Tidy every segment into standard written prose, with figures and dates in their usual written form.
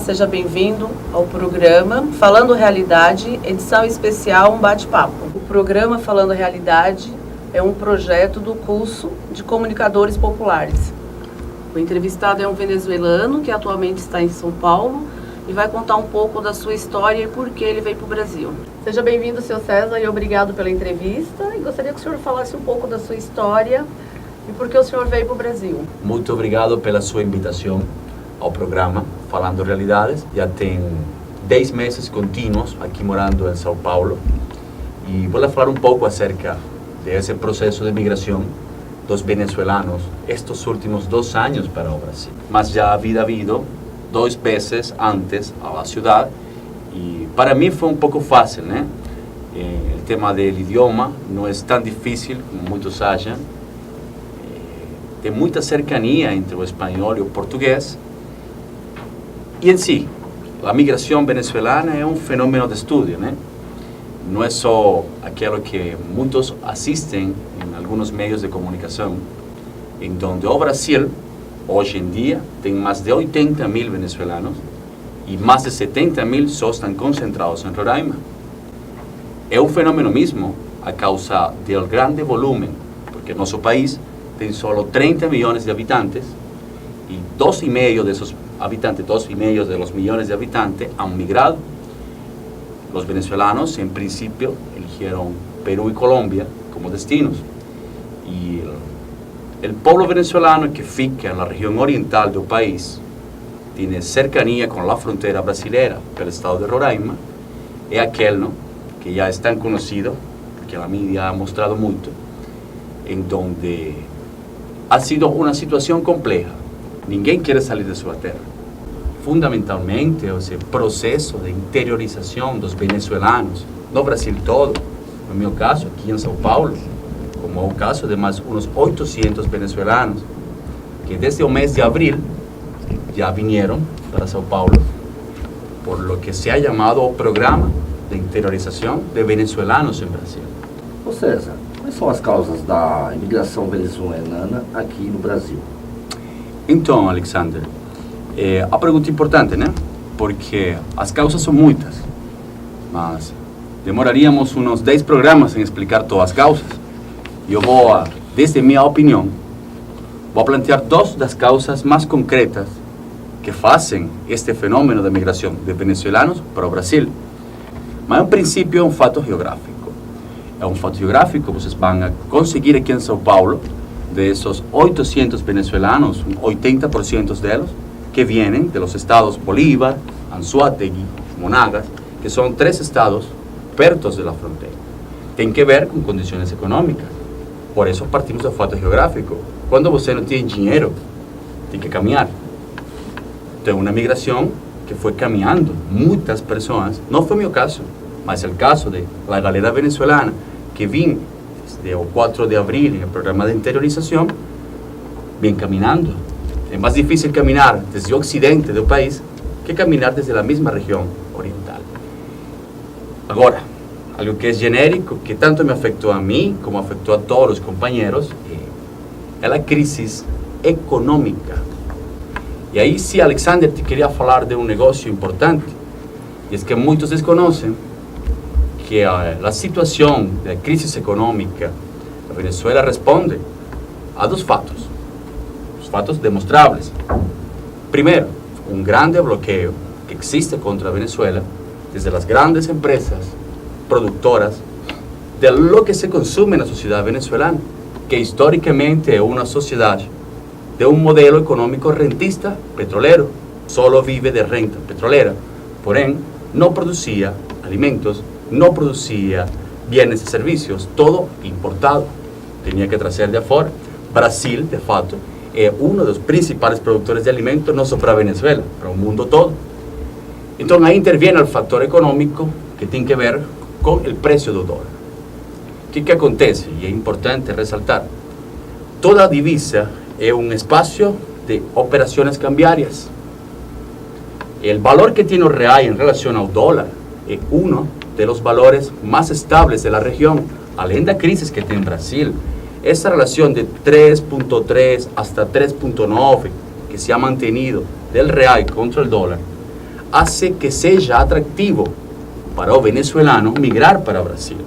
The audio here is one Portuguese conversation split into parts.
seja bem-vindo ao programa Falando Realidade, edição especial Um Bate-Papo. O programa Falando Realidade é um projeto do curso de Comunicadores Populares. O entrevistado é um venezuelano que atualmente está em São Paulo e vai contar um pouco da sua história e por que ele veio para o Brasil. Seja bem-vindo, Sr. César, e obrigado pela entrevista. E gostaria que o senhor falasse um pouco da sua história e por que o senhor veio para o Brasil. Muito obrigado pela sua invitação ao programa Falando Realidades. Já tem 10 meses contínuos aqui morando em São Paulo e vou falar um pouco acerca desse processo de migração dos venezuelanos estes últimos 2 anos para o Brasil. Mas já havia havido 2 vezes antes à cidade e para mim foi um pouco fácil, né? O tema do idioma não é tão difícil como muitos acham. Tem muita cercania entre o espanhol e o português. E em si, a migração venezuelana é um fenômeno de estudo, né? Não é só aquilo que muitos assistem em alguns meios de comunicação, em donde o Brasil, hoje em dia, tem mais de 80 mil venezuelanos e mais de 70 mil só estão concentrados em Roraima. É um fenômeno mesmo a causa do grande volume, porque nosso país tem só 30 milhões de habitantes e 2,5 desses habitantes, 2,5 de los millones de habitantes han migrado. Los venezolanos, en principio, eligieron Perú y Colombia como destinos. Y el pueblo venezolano que fica en la región oriental del país tiene cercanía con la frontera brasilera del estado de Roraima. Es aquel, ¿no?, que ya es tan conocido, que la media ha mostrado mucho, en donde ha sido una situación compleja. Ninguém quiere salir de sua terra. Fundamentalmente, esse processo de interiorização dos venezuelanos no Brasil todo, no meu caso, aqui em São Paulo, como é o caso de mais uns 800 venezuelanos, que desde o mês de abril já vieram para São Paulo, por lo que se ha chamado o Programa de Interiorização de Venezuelanos em Brasil. Ô César, quais são as causas da imigração venezuelana aqui no Brasil? Então, Alexander, a pergunta é importante, né? Porque as causas são muitas, mas demoraríamos uns 10 programas em explicar todas as causas. E eu vou, desde minha opinião, vou plantear 2 das causas mais concretas que fazem este fenômeno de migração de venezuelanos para o Brasil. Mas, em princípio, é um fato geográfico. É um fato geográfico, vocês vão conseguir aqui em São Paulo, de esos 800 venezolanos, 80% deles, que vienen de los estados Bolívar, Anzoátegui, Monagas, que son 3 estados perto de la frontera. Tem que ver com condições econômicas. Por isso partimos do fato geográfico. Quando você não tem dinheiro, tem que caminhar. Tem uma migração que foi caminhando. Muitas pessoas, não foi meu caso, mas é o caso de la galera venezolana que vim desde o 4 de abril en el programa de interiorización, bien caminando. Es más difícil caminar desde el occidente del país que caminar desde la misma región oriental. Ahora, algo que es genérico, que tanto me afectó a mí como afectó a todos los compañeros, es la crisis económica. Y ahí sí, Alexander, te quería hablar de un negocio importante, y es que muchos desconocen que la situación de crisis económica de Venezuela responde a 2 fatos, los fatos demostrables. Primero, un grande bloqueo que existe contra Venezuela desde las grandes empresas productoras de lo que se consume en la sociedad venezolana, que históricamente es una sociedad de un modelo económico rentista petrolero, solo vive de renta petrolera, por ende no producía alimentos, no producía bienes y servicios, todo importado, tenía que traer de afuera. Brasil, de facto, es uno de los principales productores de alimentos, no solo para Venezuela, para el mundo todo. Entonces ahí interviene el factor económico que tiene que ver con el precio del dólar. ¿Qué acontece? Y es importante resaltar, toda divisa es un espacio de operaciones cambiarias. El valor que tiene el real en relación al dólar es uno de los valores más estables de la región, além da crisis que tiene Brasil. Esa relación de 3.3 hasta 3.9 que se ha mantenido del real contra el dólar hace que seja atrativo para o venezuelano migrar para o Brasil.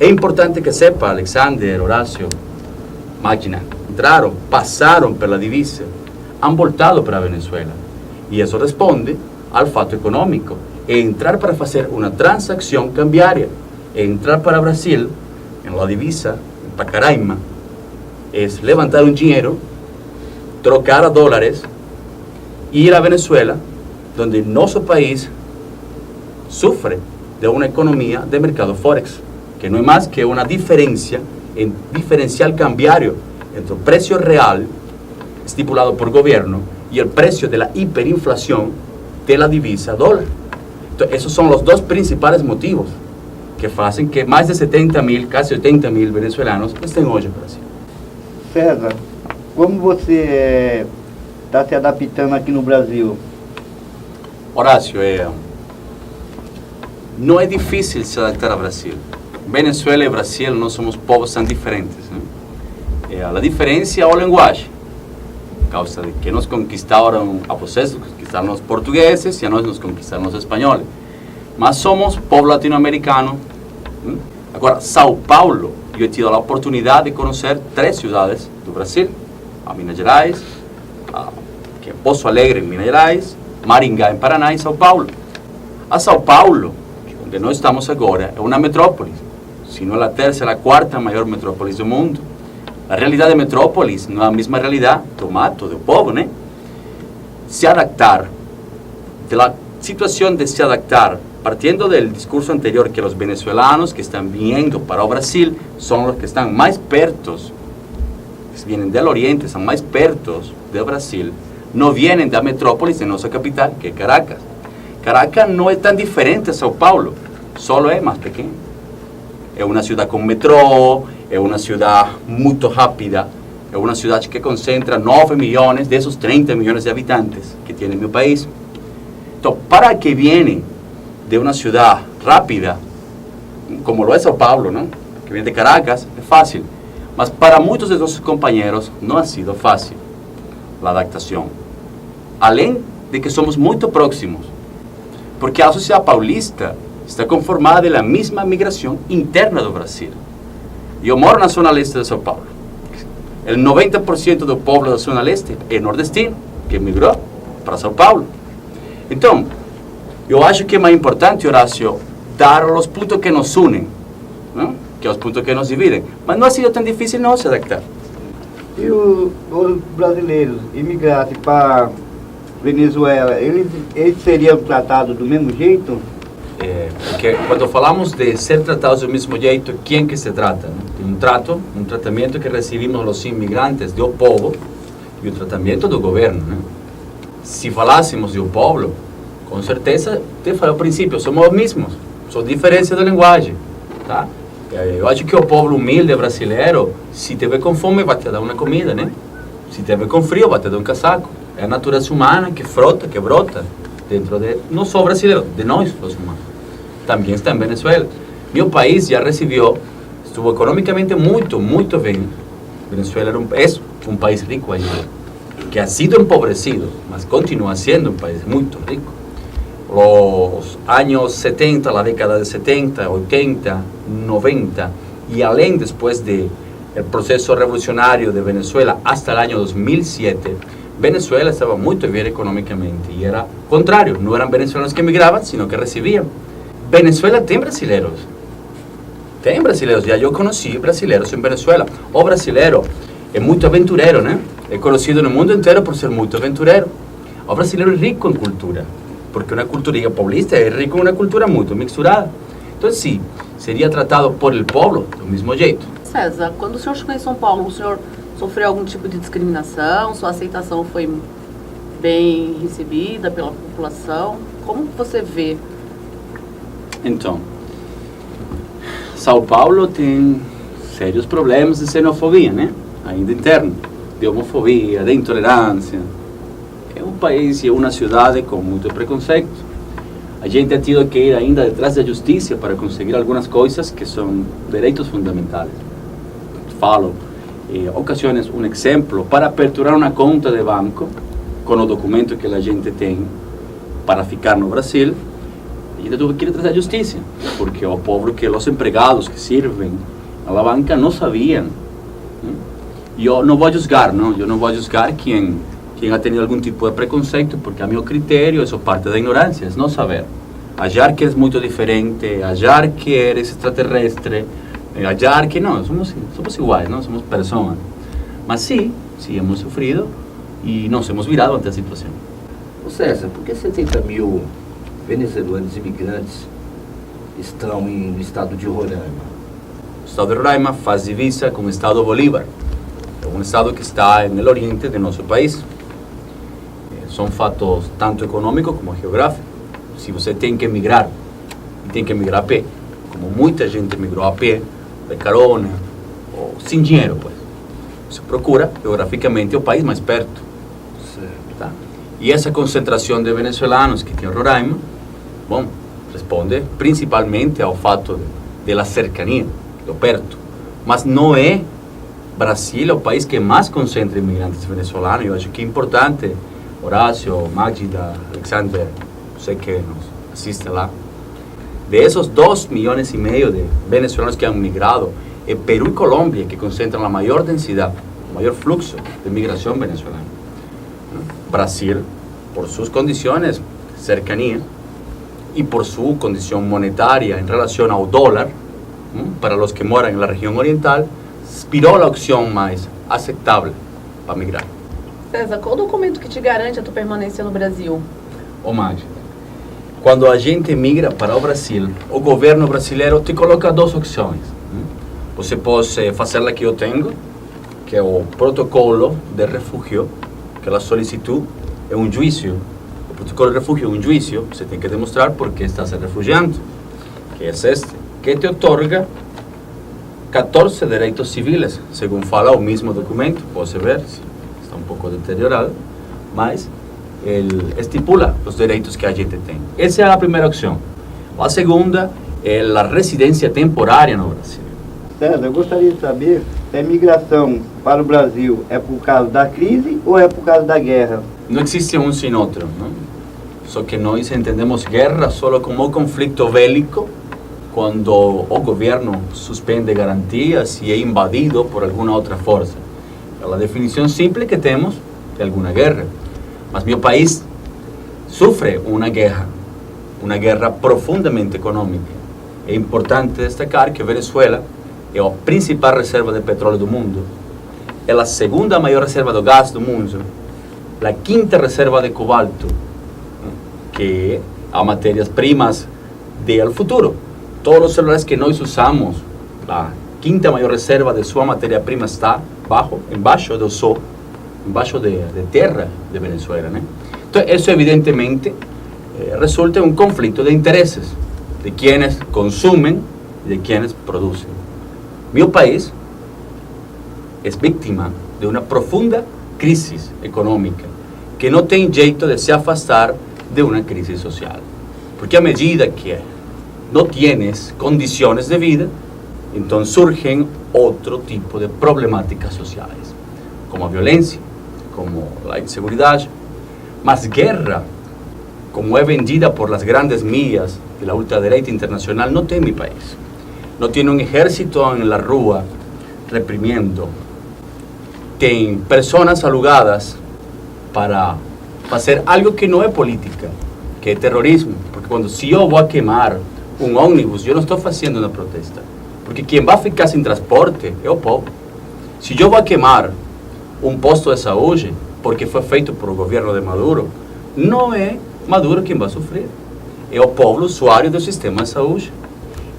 É importante que sepa, Alexander, Horácio, Máquina, entraram, passaram pela divisa, han voltado para a Venezuela. E isso responde ao fato econômico. Entrar para fazer uma transacção cambiária, entrar para o Brasil, em la divisa, em Pacaraima, é levantar um dinheiro, trocar a dólares, ir a Venezuela, onde nosso país sofre de uma economia de mercado forex, que não é mais que uma diferença en diferencial cambiario entre el precio real estipulado por gobierno y el precio de la hiperinflación de la divisa dólar. Entonces, esos son los dos principales motivos que hacen que más de 70.000, casi 80.000 venezuelanos estén hoy en Brasil. César, como você está se adaptando aqui no Brasil? Horácio, no es difícil se adaptar a Brasil. Venezuela y Brasil no somos povos tan diferentes, ¿no? La diferencia es el lenguaje, causa de que nos conquistaron a vocês, conquistaron los portugueses y a nosotros nos conquistaron los españoles. Mas somos povo latino-americano. Ahora, São Paulo, yo he tenido la oportunidad de conocer 3 ciudades do Brasil, a Minas Gerais, que é Poço Alegre en Minas Gerais, Maringá en Paraná y São Paulo. A São Paulo, onde nós estamos agora, é uma metrópole, se não a terceira, a quarta maior metrópole do mundo. A realidade de metrópolis não é a mesma realidade do mato, do povo, né? Se adaptar, da situação de se adaptar, partindo do discurso anterior, que os venezolanos que estão vindo para o Brasil são os que estão mais perto, que vienen do Oriente, são mais perto do Brasil, não vienen da metrópolis de nossa capital, que é Caracas. Caracas não é tão diferente a São Paulo, só é mais pequeno. É uma cidade com metrô, é uma cidade muito rápida, é uma cidade que concentra 9 milhões desses 30 milhões de habitantes que tem meu país. Então, para que viene de uma cidade rápida, como lo é São Paulo, não? Que vem de Caracas, é fácil. Mas para muitos de nossos companheiros não ha sido fácil a adaptação. Além de que somos muito próximos, porque a sociedade paulista está conformada da mesma migração interna do Brasil. Eu moro na zona leste de São Paulo. O 90% do povo da zona leste é nordestino, que migrou para São Paulo. Então, eu acho que é mais importante, Horácio, dar os pontos que nos unem, não? Que os pontos que nos dividem. Mas não ha sido tão difícil não se adaptar. E os brasileiros imigrantes para Venezuela, eles seriam tratados do mesmo jeito? Porque quando falamos de ser tratados do mesmo jeito, quem que se trata? Né? Um tratamento que recebemos os imigrantes do povo e o tratamento do governo. Né? Se falássemos do povo, com certeza, te falei ao princípio, somos os mesmos, só diferença da linguagem. Tá? Eu acho que o povo humilde brasileiro, se tiver com fome, vai te dar uma comida, né? Se tiver com frio, vai te dar um casaco. É a natureza humana que frota, que brota dentro de, não só brasileiro, de nós, os humanos. Também está em Venezuela. Meu país já recebeu, estuvo economicamente muito bem. Venezuela é um país rico ainda, que ha sido empobrecido, mas continua sendo um país muito rico. Los años 70, la década de 70, 80, 90, y além después del proceso revolucionario de Venezuela hasta el año 2007, Venezuela estaba muy bien económicamente y era contrario, no eran venezolanos que emigraban, sino que recibían. Venezuela tiene brasileros, ya yo conocí brasileros en Venezuela. O brasileiro es muy aventurero, ¿no? Es conocido en el mundo entero por ser muy aventurero. O brasileiro es rico en cultura, porque una cultura paulista es rico en una cultura muy mixturada. Entonces sí, sería tratado por el pueblo do mesmo jeito. César, quando o senhor chegou em São Paulo, o senhor sofreu algum tipo de discriminação? Sua aceitação foi bem recebida pela população? Como você vê? Então, São Paulo tem sérios problemas de xenofobia, né? Ainda interno, de homofobia, de intolerância. É um país e uma cidade com muito preconceito. A gente ha tido que ir ainda detrás da justiça para conseguir algumas coisas que são direitos fundamentais. Falo, ocasiones, um exemplo, para aperturar uma conta de banco, com o documento que a gente tem, para ficar no Brasil, a gente tuvo que trazer a justiça, porque o povo que os empregados que servem na banca não sabiam. E eu não vou julgar, não? Eu não vou julgar quem ha tenido algum tipo de preconceito, porque a meu critério isso parte da ignorância, é não saber. Achar que és muito diferente, achar que eres extraterrestre, achar que não, somos iguais, não? Somos pessoas. Mas sim, hemos sofrido e nos hemos virado ante a situação. Ô César, por que 70 mil venezuelanos imigrantes estão no estado de Roraima? O estado de Roraima faz divisa com o estado Bolívar, é um estado que está no oriente de nosso país. São fatos tanto econômicos como geográficos. Se você tem que emigrar, e tem que emigrar a pé, como muita gente emigrou a pé, de carona, ou sem dinheiro, pues, você procura geograficamente o país mais perto. Certo. Tá? E essa concentração de venezuelanos que tem Roraima, bom, responde principalmente ao fato da cercania, do perto. Mas não é Brasil o país que mais concentra imigrantes venezuelanos. Eu acho que é importante, Horácio, Magda, Alexander, você que nos assiste lá, de esses 2,5 milhões de venezuelanos que han migrado, é Peru e Colômbia que concentram a maior densidade, o maior fluxo de migração venezolana. Brasil, por suas condições de cercania e por sua condição monetária em relação ao dólar, para os que moram na região oriental, inspirou a opção mais aceitável para migrar. César, qual o documento que te garante a tua permanência no Brasil? Ô Magda, quando a gente migra para o Brasil, o governo brasileiro te coloca duas opções. Você pode fazer a que eu tenho, que é o protocolo de refúgio, que a solicitud é um juízo. O protocolo de refúgio é um juízo, você tem que demonstrar por que está se refugiando, que é este, que te otorga 14 direitos civis, segundo fala o mesmo documento, pode ver, está um pouco deteriorado, mas ele estipula os direitos que a gente tem. Essa é a primeira opção. A segunda é a residência temporária no Brasil. César, eu gostaria de saber se a imigração para o Brasil é por causa da crise ou é por causa da guerra? Não existe um sem outro, não? Só que nós entendemos guerra só como um conflito bélico, quando o governo suspende garantias e é invadido por alguma outra força. É a definição simples que temos de alguma guerra. Mas meu país sofre uma guerra profundamente econômica. É importante destacar que a Venezuela é a principal reserva de petróleo do mundo, é a segunda maior reserva de gás do mundo, a quinta reserva de cobalto, que é a matérias-primas do futuro. Todos os celulares que nós usamos, a quinta maior reserva de sua matéria-prima está embaixo do sol, embaixo de terra de Venezuela, né? Então, isso evidentemente resulta em um conflito de interesses de quienes consumem e de quienes produzem. Meu país é vítima de uma profunda crise econômica que não tem jeito de se afastar de uma crise social. Porque à medida que não tienes condições de vida, então surgem outro tipo de problemáticas sociais, como a violência, como a inseguridade. Mas guerra, como é vendida por las grandes mídias de la ultraderecha internacional, não tem em meu país. Não tem um exército na rua reprimiendo. Tem pessoas alugadas para fazer algo que não é política, que é terrorismo. Porque se eu vou queimar um ônibus, eu não estou fazendo uma protesta. Porque quem vai ficar sem transporte é o povo. Se eu vou queimar um posto de saúde, porque foi feito por o governo de Maduro, não é Maduro quem vai sofrer. É o povo usuário do sistema de saúde.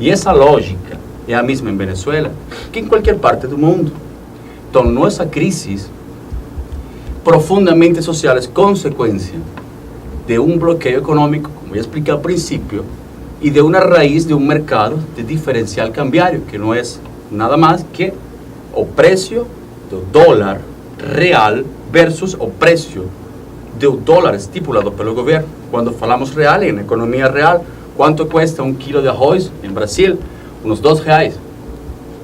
E essa lógica é a mesma em Venezuela que em qualquer parte do mundo. Então, nossa crise profundamente social é consequência de um bloqueio econômico, como eu expliquei ao princípio, e de uma raiz de um mercado de diferencial cambiário, que não é nada mais que o preço do dólar real versus o preço do dólar estipulado pelo governo. Quando falamos real, em economia real, quanto custa um quilo de arroz em Brasil? Uns R$2,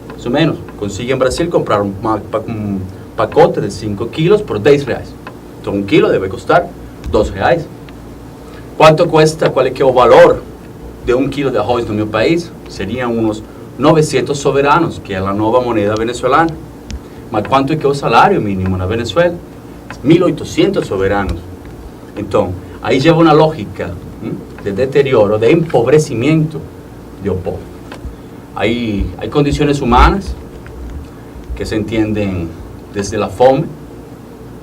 mais ou menos. Consigue em Brasil comprar um pacote de 5 quilos por R$10. Então, um quilo deve custar R$2. Quanto cuesta, qual é que é o valor de 1 quilo de arroz no meu país? Seriam uns 900 soberanos, que é a nova moneda venezuelana. Mas quanto é que é o salário mínimo na Venezuela? 1.800 soberanos. Então, aí lleva uma lógica de deterioro, de empobrecimiento do povo. Hay condiciones humanas que se entienden desde la fome,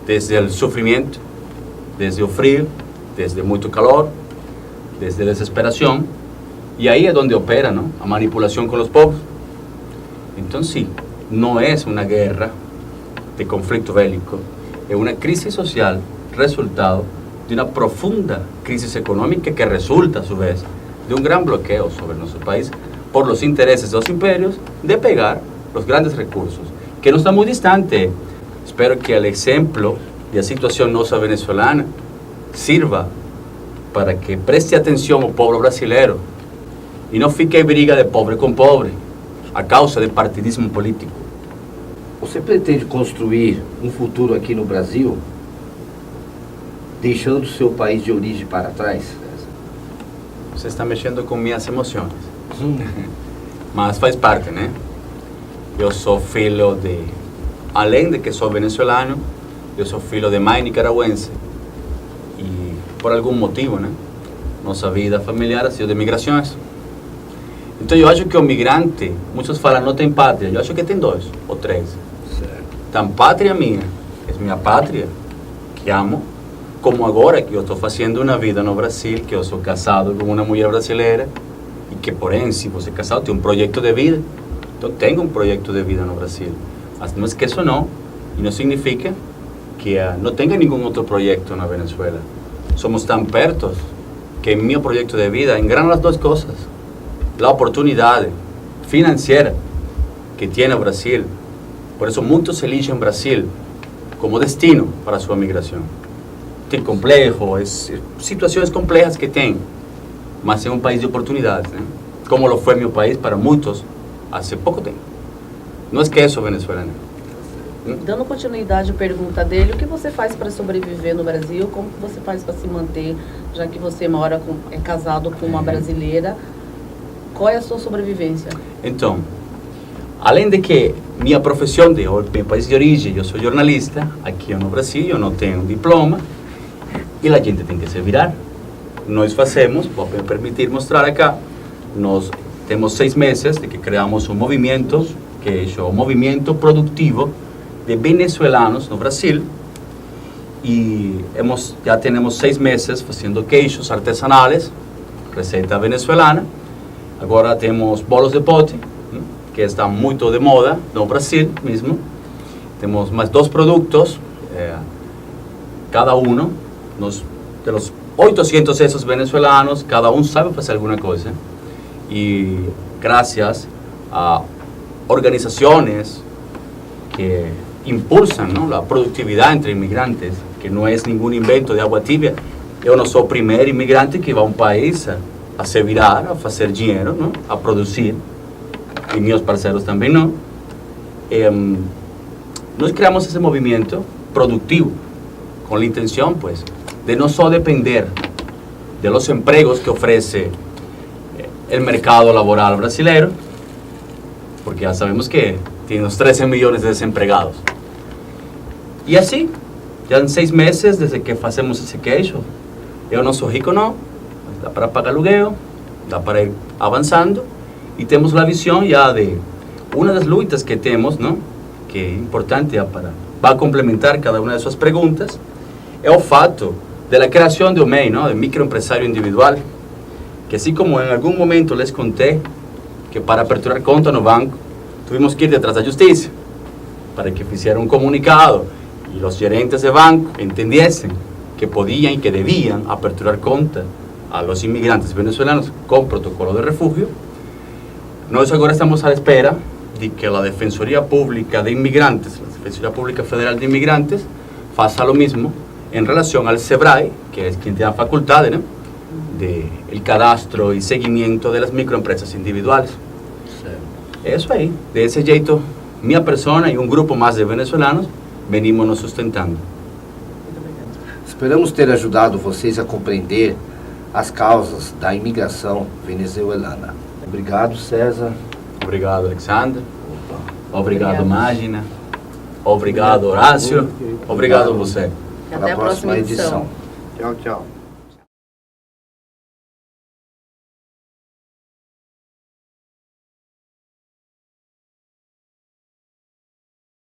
desde el sufrimiento, desde el frío, desde mucho calor, desde desesperación, y ahí es donde opera, ¿no?, la manipulación con los pobres. Entonces sí, no es una guerra de conflicto bélico, es una crisis social resultado de una profunda crisis económica que resulta a su vez de un gran bloqueo sobre nuestro país por los intereses de los imperios de pegar los grandes recursos, que no está muy distante. Espero que el ejemplo de la situación nuestra venezolana sirva para que preste atención al pueblo brasileño y no fique en briga de pobre con pobre a causa de partidismo político. Você pretende construir um futuro aqui no Brasil, deixando o seu país de origem para trás? Você está mexendo com minhas emoções. Mas faz parte, né? Eu sou filho de, além de que sou venezuelano, eu sou filho de mãe nicaragüense. E por algum motivo, né, nossa vida familiar ha sido de migrações. Então eu acho que o migrante, muitos falam não tem pátria, eu acho que tem 2 ou 3. Então pátria minha, é minha pátria, que amo, como agora que eu estou fazendo uma vida no Brasil, que eu sou casado com uma mulher brasileira, e que, porém, se você é casado, tem um projeto de vida. Então, tenho um projeto de vida no Brasil. Mas não esqueço, não. E não significa que não tenha nenhum outro projeto na Venezuela. Somos tão perto que meu projeto de vida engrana as 2 coisas. A oportunidade financeira que tem o Brasil. Por isso, muitos eligem Brasil como destino para sua migração. Tem complexo, situações complexas que tem, mas é um país de oportunidades, né? Como lo foi meu país para muitos há pouco tempo. Não esqueça o venezuelano. Dando continuidade à pergunta dele, o que você faz para sobreviver no Brasil? Como você faz para se manter, já que você é casado com uma brasileira? Qual é a sua sobrevivência? Então, além de que minha profissão de meu país de origem, eu sou jornalista, aqui no Brasil eu não tenho diploma, e a gente tem que se virar. Nós fazemos, vou me permitir mostrar acá, nós temos 6 meses de que criamos um movimento, que é o Movimento Produtivo de Venezuelanos no Brasil, e já temos 6 meses fazendo queijos artesanais, receita venezuelana. Agora temos bolos de pote, que estão muito de moda no Brasil mesmo. Temos mais 2 produtos, cada um, de los 800 esos venezolanos, cada um sabe fazer alguma coisa. E graças a organizações que impulsam, ¿no?, a produtividade entre imigrantes, que não é nenhum invento de água tibia. Eu não sou o primeiro imigrante que vai a um país a se virar, a fazer dinheiro, ¿no?, a produzir, e meus parceiros também não. Nós criamos esse movimento produtivo com a intenção, pues, de não só depender de los empregos que oferece el mercado laboral brasileiro, porque já sabemos que tem uns 13 milhões de desempregados. E assim, já em 6 meses desde que fazemos esse queijo, eu não sou rico não, mas dá para pagar aluguel, dá para ir avançando, e temos a visão já de uma das lutas que temos, não, que é importante para complementar cada uma de suas perguntas, é o fato da criação do MEI, não, de microempresário individual, que assim como em algum momento les contei que para aperturar conta no banco tuvimos que ir detrás da justiça para que fizieran um comunicado e os gerentes de banco entendiesen que podiam e que deviam aperturar conta a los inmigrantes venezolanos com protocolo de refúgio. Nós agora estamos à espera de que a Defensoria Pública de Inmigrantes, a Defensoria Pública Federal de Inmigrantes, faça o mesmo em relação ao SEBRAE, que é quem tem a faculdade, né, de el cadastro e seguimento das microempresas individuais. É isso aí. De esse jeito, minha persona e um grupo mais de venezuelanos venimos nos sustentando. Esperamos ter ajudado vocês a compreender as causas da imigração venezuelana. Obrigado, César. Obrigado, Alexander. Obrigado, Obrigado. Magina. Obrigado, Horácio. Obrigado a você. Até a próxima edição. Tchau, tchau.